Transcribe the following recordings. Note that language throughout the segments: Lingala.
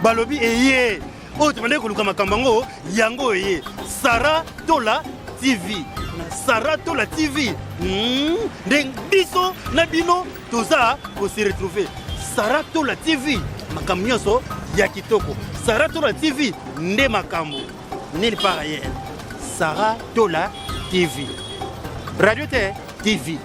balobi eye o tumande koluka makambango yango eye Sarah Tola TV Sarah Tola TV ndeng biso na bino toza ko se retrouver Sarah Tola TV makambo nyonso ya kitoko Sarah Tola TV nde makambo nulle part ailleurs Sarah Tola TV Radio Terre TV.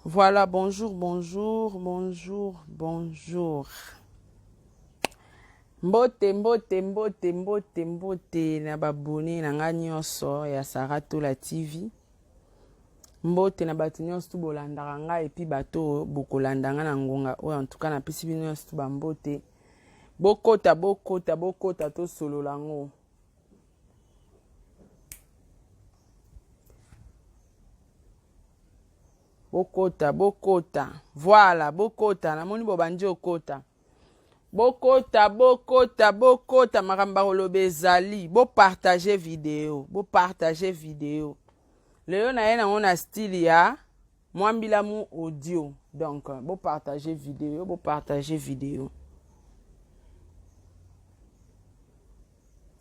Voilà, bonjour. Mbote na babone na nga nyonso ya Sarah Tola TV. Mbote na bato nyonso tu bolandaka nga epi bato bokolanda nga na ngonga oyo en tout cas na pesi bino nyonso tu bambote. Bokota to solo lango. Bokota. Voilà, bokota. Na moni bobandi okota. Bokota. Makamba holobe zali. Bo partager vidéo. Leo na ye na ngona style ya mwambila mu audio. Donc, bo partager vidéo.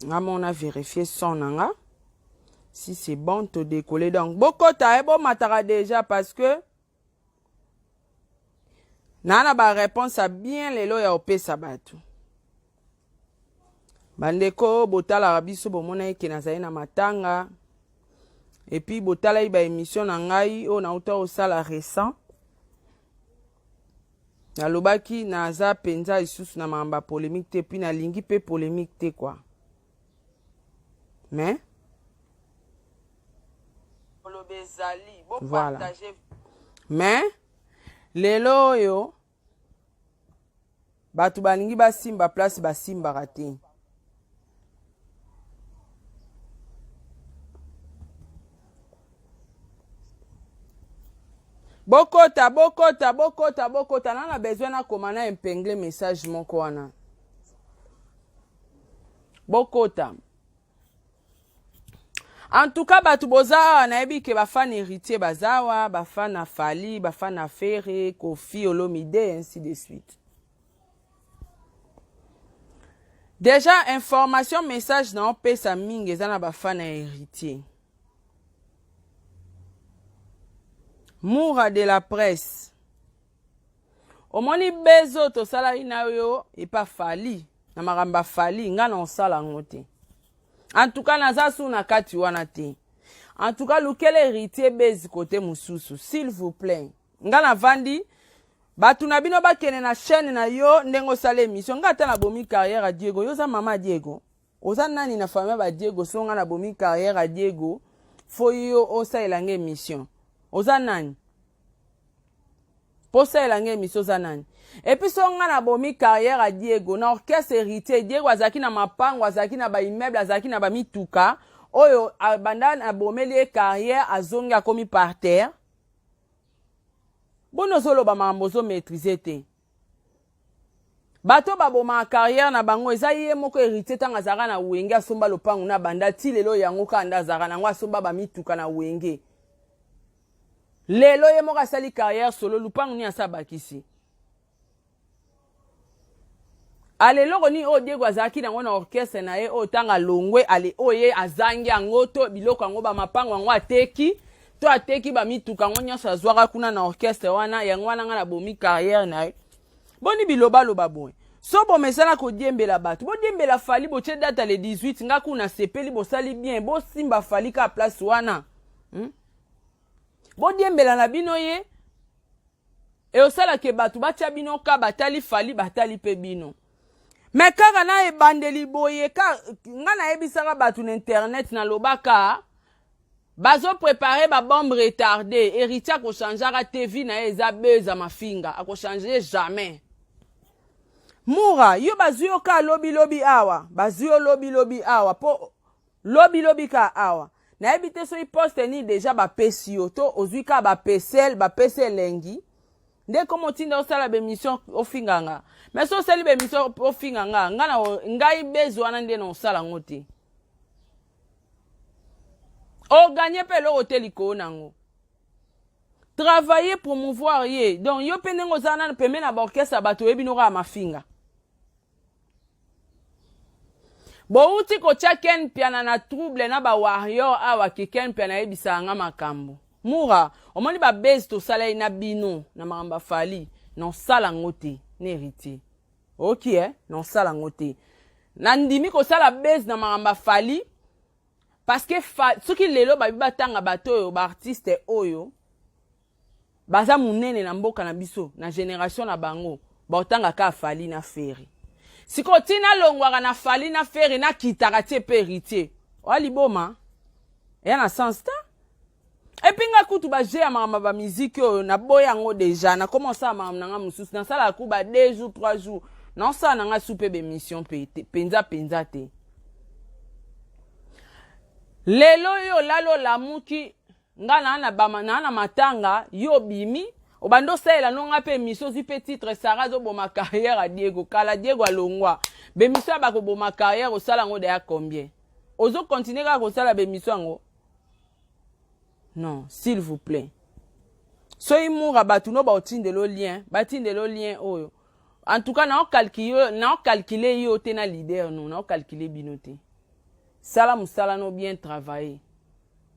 Nga on a vérifié son nanga. Si c'est bon, te décoller. Donc, bokota bon matara déjà parce que nana ba réponse à bien lelo ya opé sabatu. Bandeko botala rabiso bomona eke nazali na matanga. Et puis botala iba émission na ngai o na uta osala récent. Na lobaki na za penza isusu na mamba polémique te puis na lingi pe polémique te quoi. Mais voilà. Mais lelo yo batu balingi basimba place basimba rate. Bokota nana besoin na komana impengle message moko wana. Bokota. En tout cas, batu boza na ebi ke bafan héritier bazawa, bafan na Fali, bafan na Ferre, Kofi, Olomide, ainsi de suite. Déjà, information, message na ope sa mingi eza na bafan na héritier. Moura de la presse. Omoni bezo to salari na yo et pas Fali. Na maramba Fali, nga na osala ngote. En tout cas, naza sou na kati wana te. En tout cas, lequel héritier bezi côté mususu, s'il vous plaît. Nga na vandi, batu na bino bakene na chaîne na yo, ndengo sale émission. Nga ta na bomi carrière a Diego, yo za mama Diego. Oza nani na famille ba Diego, so nga na bomi carrière a Diego, fo yo osa elange émission. Oza nani? Posa elange émission oza nani? Et puis, si on a bomi carrière à Diego, na orchestre héritier, Diego azaki na mapango, azaki na ba immeuble, azaki na ba mituka, oyo, abanda na bomeli carrière, azongi a komi par terre. Bono solo ba mambozo maîtriser te. Bato ba boma carrière na bango, eza ye moko héritier tanga zara na wenge, asomba lopangu na banda, ti lelo yango kanda zara na ngwa asomba ba mituka na wenge. Lelo ye moko asali carrière solo, lupangu ni asabakisi. Ale loko ni o Diego azaki na ngona orchestre na ye o tanga longwe ale oye azangi angoto biloko ngo ba mapango ngo ateki to ateki ba mituka ngo nyonso azwaka kuna na orchestre wana yango wana nga na bomi carrière na ye boni biloba loba boy so bo mesana ko diembela bato bo diembela Fali bo che data le 18 nga kuna sepeli bo sali bien bo simba Fali ka place wana bo diembela na bino ye e osala ke bato batia bino ka batali Fali batali pe bino. Mais kaka na ebandeli boye ka nga na ebisaka batu na internet na lobaka bazo préparer ba bombe retardée héritier ko changer TV na eza beza mafinga ako changer jamais Mura, yo bazwi yo ka lobi awa. Bazwi yo lobi awa. Po lobi ka awa. Na ebite so yi poste ni deja ba pesi yo. To ozwi ka ba pesel lengi. Nde komo tinda osala bemission ofinga nga. Mais so sali bemission ofinga nga. Ngai bezo wana nde na osala ngote. O gagner pe lo hotel iko nango. Travailler, promouvoir ye. Donc yo penengo zana peme na orchestre bato ebinora mafinga. Bo uti ko ken piana na trouble na ba warrior awa ki ken piana ebisa nga makambo. Mura, omoni ba base to sala ina bino na maramba fali, non sala ngote, neriti. Ok, non sala ngote. Nandimi ko sala base na maramba fali, parce que soki lelo ba biba tanga bato yo, ba artiste oyo, baza munene na mboka na biso, na génération na bango, ba otanga ka fali na feri. Siko tina longwaka na fali na feri na kitaka tie pe héritier. Wali boma, ya na sens ta? Et puis nga kutu ba je amama ba musique yo na boya ngo déjà na commencer amama nanga mususu na sala ku ba 2 jours 3 jours na sa nanga soupe be mission penza te. Lelo yo lalo lamuki nga na bama na matanga yo bimi obando sela nonga pe mission zi pe titre Sarah zo boma carrière a Diego kala Diego alongwa be mission ba ko boma carrière o sala ngo de ya combien ozo continuer ka ko sala be mission ngo. Non, s'il vous plaît. So imura batuno ba otinde lo lien oyo. En tout cas na calculer yo te na leader non, na calculer binote. Sala musala no bien travailler.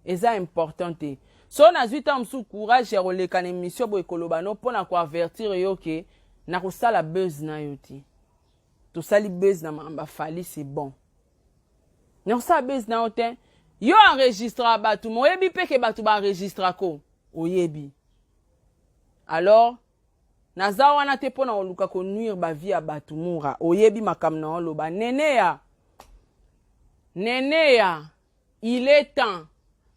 Et ça important te. So na zuita msu courage ya roleka na émission bo ekoloba no pona ko avertir yo ke na ko sala buzz na yo ti. To sali buzz na mamba fali c'est bon. Na ko sala buzz na oten. Yo enregistra batu, mo yebi peke batu ba enregistra ko, oyebi. Alors, naza wana te pona oluka ko nuire ba vie a batu mura, oyebi makam na oloba. Neneya, il est temps,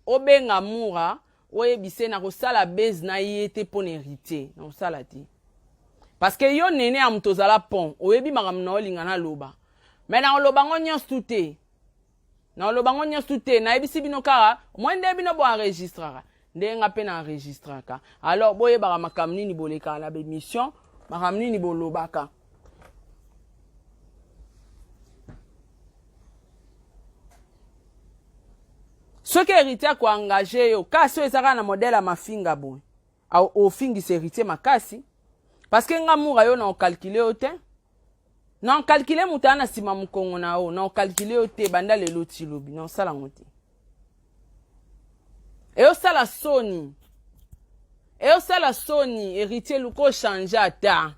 obenga mura, oyebi se na kosala base na yete pon héritier, na kosala ti. Parce que yo nene a mutozala pon, oyebi makam na olinga na loba. Mais na oloba ngonyos tute. Na lo bango nyasute na ebisi bino kara mwende bino bo enregistrera ndenga pe na enregistraka alors boye ba makamni ni boleka na be mission makamni ni bolobaka ce que héritier ko engagé yo kasi ezaka na modèle a mafinga boy au ofingi héritier makasi parce que ngamura yo na calculer ote. Non, calculer mutana sima mukongo na o. Non, calculer ote banda lelo tilobi. Non, sala ngote. Et o sala soni. Héritier luko change ata.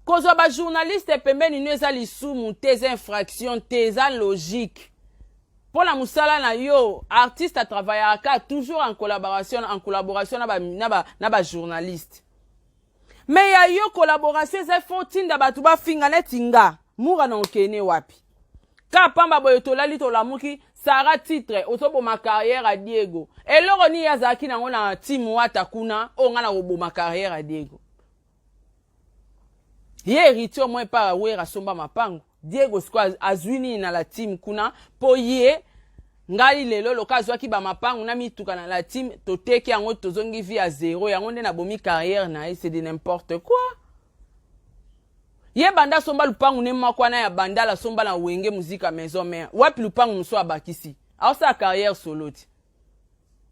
Kozo ba journaliste pembeni neza lisumu tes infractions, tes logique. Pour la musala na yo, artiste a travaillé à toujours en collaboration na ba journaliste. Mais ya yo collaboration ze fotinda batu ba finga netinga mura na okene wapi ka pamba boyo tolali tolamuki Sarah titre otobo ma carrière a Diego eloko ni yazaki nango na team wata kuna onga na obo ma carrière a Diego ye héritier moi pa wera somba mapango Diego skwa azwini na la team kuna po ye ngali lelo lokazwa ki ba mapangu na mituka na la team toteki yango tozongi vie à zéro yango nde na bomi carrière na c'est de n'importe quoi ye banda somba lupangu ne makwa na ya banda la somba na wenge muzika maison mère wapi lupangu muso abakisi au sa carrière solo ti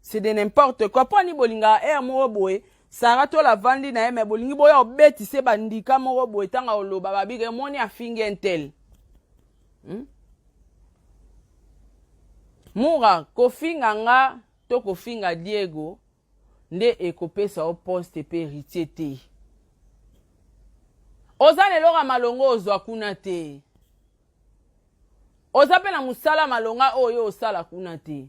c'est de n'importe quoi po ni bolinga mo boye Sarah to la vandi na me bolingi boya obeti se bandika mo boye tanga oloba babige moni afinge entel Mura, kofinga nga, to kofinga Diego, nde ekopesa o poste pe héritier te. Oza lelora malongo ozwa kuna te. Oza pe na musala malonga oyo osala kuna te.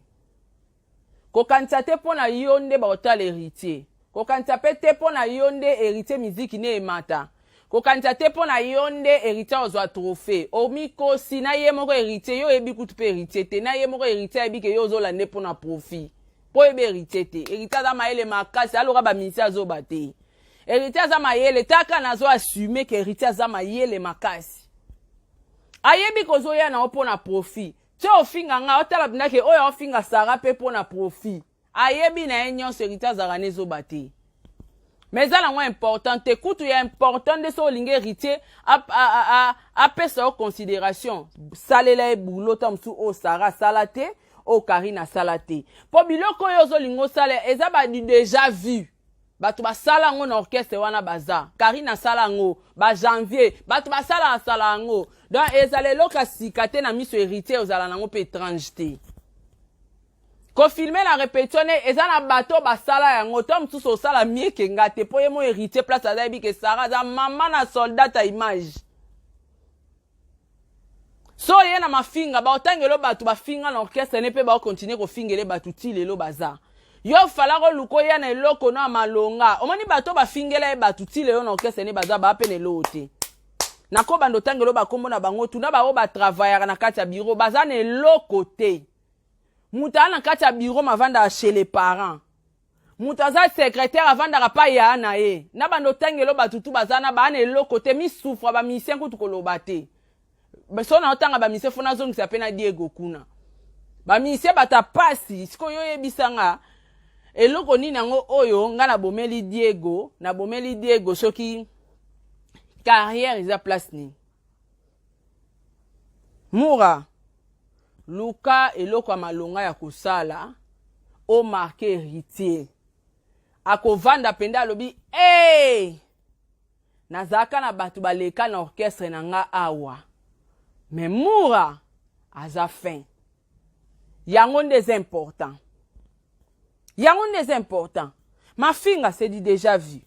Kokanisa te pona yo nde ba otala héritier. Kokanisa pe te pona yo nde héritier miziki ne emata. Kokanisa te pona yo nde héritier ozwa trophée. Omiko si na ye moko héritier yo ebi kutu pe héritier te. Na ye moko héritier ebi ke yo ozola nde pona profit. Po ebe héritier te. Héritier da maele makasi aloka ba ministère azoba te. héritier aza mayele taka nazo assumer que héritier aza mayele makasi ayebi kozoya na opo na profit ti ofinga nga otala bindaki oyo ofinga Sara pe po na profit ayebi na ye nyonso héritier azalaka nezoba te mais ça la important te kutu ya important de so olingi héritier apesa yo considération salela ye boulot ta mosusu o Sara asala te o Karine asala te po biloko oyo ozolinga osala eza badi déjà vu bato basala yango na orchestre wana baza Karine asala yango bajanvier bato basala asala yango donc ezala eloko ya sika te na miso héritier ozala nango mpe étrange te kofilme na répétition eza na bato basala yango to mosusu osala mie ke nga te po ye mo héritier place aza yebi ke Sara aza mama na soldat ta image so ye na mafinga baotangelo bato bafinga na orchestre ne mpe baokontinue kofingele bato ti lelo baza yo fala koluka oya na eloko no ya malonga omoni bato bafingela ye bato ti lelo na orchestre ne baza baape na eloo te nakobanda otangelo bakombo na bango tuna bao batravaillaka na kati ya biro baza na eloko te mutu aza na kati ya biro mavandaka chez les parents mutu aza secrétaire avandaka pa ya na ye na banda otangelo bato tu baza na baa na eloko te misufra bamisien kutu koloba te so na otanga bamisien fo nazongisa mpe na Diego kuna bamisien bata pasi sikoyo oyebisa nga eloko nini yango oyo nga nabomeli Diego soki carrière eza place nini mura luka eloko ya malonga ya kosala o marqué héritier akovanda penda alobi nazalaka na bato baleka na orchestre na nga awa mais mura aza fin yango nde important mafinga c'est du déjà vu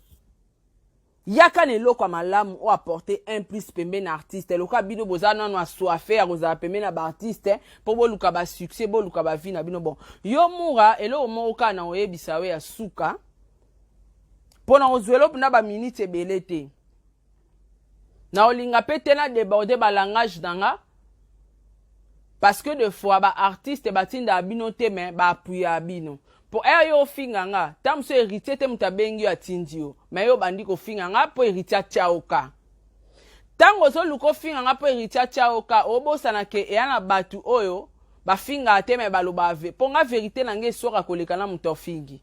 yaka na eloko ya malamu o apporter un plus pembe na artiste eloka bino boza nano assoife ya kozala pembe na baartiste mpo boluka basuccès boluka bavi na bino bon yo mura eloko moko kaka na oyebisa we ya suka mpo na ozwa eloko na baminute ebele te na olinga mpe te na déborde balangage nanga parce que de fois baartiste batindaka bino te me baapuyaka bino po yo ofinga nga ta moso héritier te moto abengi yo atindi yo me yo bandi kofinga nga mpo héritier atyaoka ntango ozoluka ofinga nga mpo héritier atyaoka obosana ke eya na bato oyo bafingaka te me baloba ave mpo nga vérité na nga esoka koleka na moto ofingi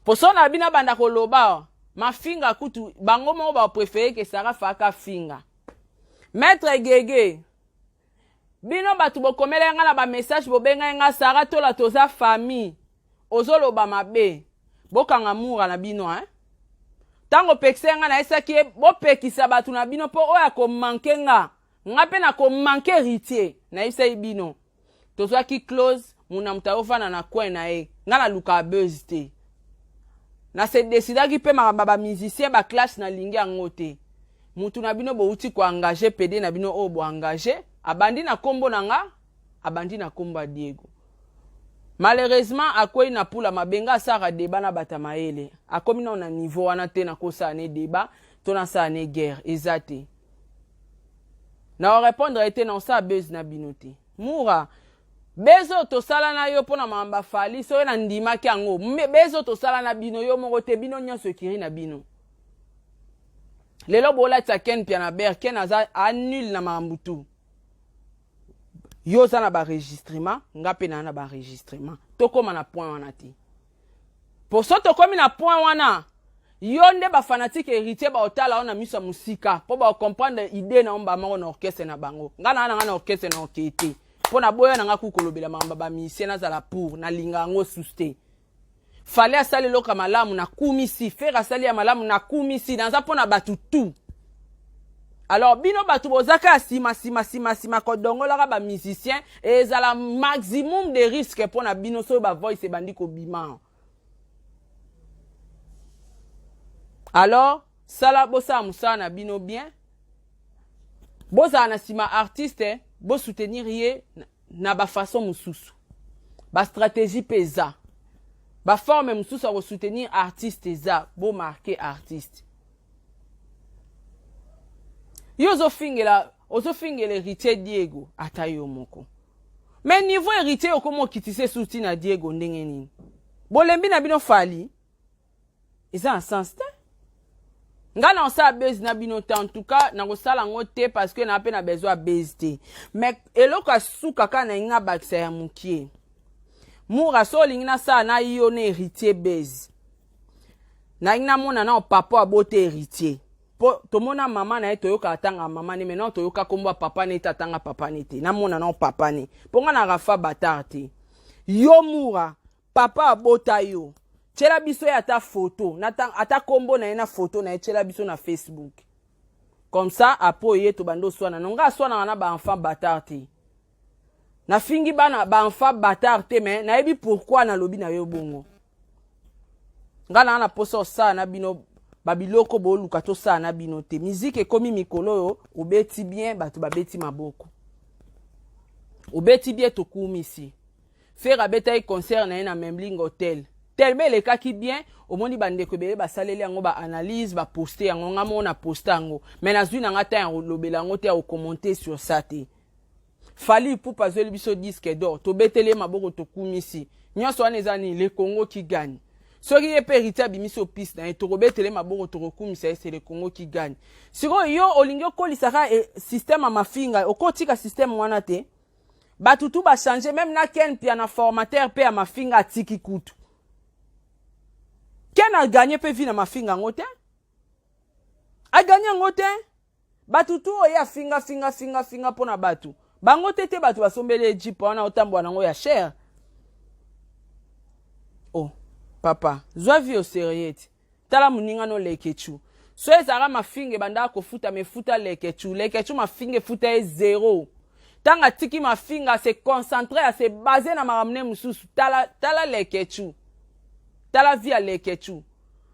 po so na bino banda koloba mafinga kutu bango moko baprefere ke Sara faka finga maître Gege bino bato bokomela nga na bamessage bobenga nga Sara tola toza famille ozoloba mabe bokanga mura na bino tango pekise nga na esaki bopekisa bato na bino po oya komanke nga pe na komanke héritier na isai bino tozwaki close muna mutaofana na coin na ye nga na luka buzz te na se decidaki pe ba musicien ba clash na lingi yango te mutu na bino bouti ko engager PD na bino o bo engager abandi na kombo na nga abandi na komba Diego malheureusement akoyi na pula mabenga asaka débat na batamaele akomi na niveau wana te na kosa ne débat to na sa ne guerre ezate na répondre été non sa buzz na bino te mura bezo to sala na yo pona mamba fali so na ndima ki yango bezo to sala na bino yo moko te bino nyonso kiri na bino lelo bola tsa ken pia na ber ken aza annule na mambutu yo za na ba enregistrement nga pe na ba enregistrement tokoma na point wana ti pour so tokomi na point wana yo nde ba fanatique héritier ba otala ona miso musika po ba comprendre idée na omba mako na orchestre na bango nga na orchestre na okete po na boya na nga kukolobela mamba ba musicien na zala pour na linga ngo suste fallait asali loka malamu na kumisi faire asali ya malamu na kumisi na po na batu tout. Alors bino batu bozaka sima kodongolaka ba musicien et ezala maximum de risque pour na bino so ba voice bandi ko bima. Alors sala bosa musa na bino bien. Boza na sima artiste bo soutenir ye na ba façon mususu. Ba stratégie pesa. Ba forme mususu a soutenir artiste za bo marquer artiste. Ozo fingela héritier Diego atayo moko. Mais niveau héritier okomo kitise souti na Diego ndenge nini. Bolembi na bino fali. Eza en sens te. nga na osala base na bino te en tout cas na kosala ngo te parce que na pe na besoin base te mais eloko asuka kaka na nga bakisa ya mukie mura so olingi nasala na yo na héritier base na ina mona na papa abote héritier po tomona mama na ye toyoka atanga mama ne maintenant toyoka komba papa ne tatanga papa ne te na mona na papa ne ponga na rafa batar te yo mura papa abota yo tshela biso ya ta photo ata kombo na ye na photo na ye tshela biso na Facebook comme ça après ye to bando swana nonga swana na ba enfant batar te na fingi bana ba enfant batar te mais na yebi pourquoi na lobi na yo bongo ngana na poso sa na bino babiloko bo luka to sa na bino te musique ekomi mikolo yo obeti bien bato babeti maboko obeti bien to kumisi faire abeta e concert na na Membling Hotel telbe le kaki bien omoni bandeko bele basaleli yango ba analyse ba poster yango ngamo na poster yango mais nazwi na ngata yango lobela yango te o commenter sur ça te fali pour pas zeli biso disque d'or to betele maboko to kumisi nyonso wana ezani le Congo qui gagne soki ye pe héritier bimiso piste na to betele maboko to kumisa c'est le Congo qui gagne siko yo olingi okolisaka système a mafinga okotika système wana te batutu ba changer même na ken pia na formateur pe a mafinga atiki kutu ken a gagné pe vi na mafinga ngote a gagné ngote batutu oya finga pona batu bango tete batu basombele jipo wana otambwa nango ya cher oh papa zwa vi au sérieux tala muninga no lekechu so ezara mafinga banda ko futa mefuta lekechu mafinga futa e zéro tanga tiki mafinga se concentrer à se baser na maramne mususu tala lekechu tala via lekechu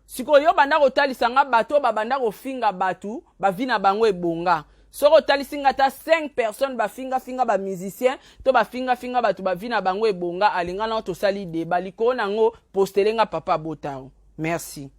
siko yo banda ko talisanga bato babanda ko finga batu bavina bango ebonga soko talisinga ta 5 personnes finga ba musicien to finga batu bavina bango ebonga alinga na to sali débat liko nango postelenga papa botao merci.